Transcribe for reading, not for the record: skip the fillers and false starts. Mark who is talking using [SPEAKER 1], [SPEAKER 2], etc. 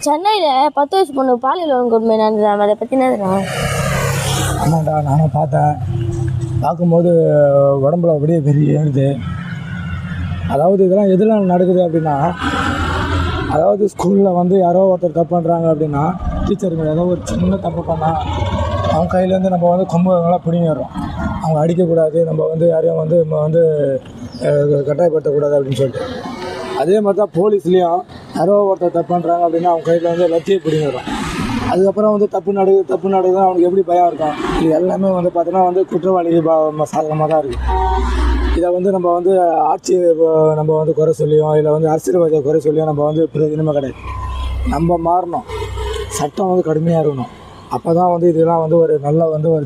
[SPEAKER 1] சென்னையில 10 வயசு பொண்ணு பாலியல் கொடுமை நடந்தது, அதை பத்தி என்ன?
[SPEAKER 2] ஆமாண்டா, நானும் பார்த்தேன். பார்க்கும்போது உடம்புல அப்படியே பெரிய ஏறுது. அதாவது இதெல்லாம் எதெல்லாம் நடக்குது அப்படின்னா, அதாவது ஸ்கூலில் வந்து யாரோ ஒருத்தர் தப்பு பண்ணுறாங்க அப்படின்னா, டீச்சருங்க ஏதோ ஒரு சின்ன தப்பு பண்ணால் அவங்க கையிலேருந்து நம்ம வந்து கொம்புலாம் பிடிங்கிடுறோம். அவங்க அடிக்கக்கூடாது, நம்ம வந்து யாரையும் வந்து நம்ம வந்து கட்டாயப்படுத்தக்கூடாது அப்படின்னு சொல்லிட்டு. அதே மாதிரி தான் போலீஸ்லேயும் யாரோ ஒருத்தர் தப்பு பண்ணுறாங்க அப்படின்னா அவங்க கையில் வந்து லத்தியை பிடிங்கிடுறோம். அதுக்கப்புறம் வந்து தப்பு நடக்குதுன்னா அவனுக்கு எப்படி பயம் இருக்கும்? இது எல்லாமே வந்து பார்த்தோன்னா வந்து குற்றவாளி சாதகமாக தான் இருக்குது. இதை வந்து நம்ம வந்து ஆட்சியை நம்ம வந்து குறை சொல்லியும், இல்லை வந்து அரசியல்வாதியை குறை சொல்லியும் நம்ம வந்து பிரயோஜனமாக கிடையாது. நம்ம மாறணும், சட்டம் வந்து கடுமையாக இருக்கணும். அப்போ தான் வந்து இதெல்லாம் வந்து ஒரு நல்ல வந்து ஒரு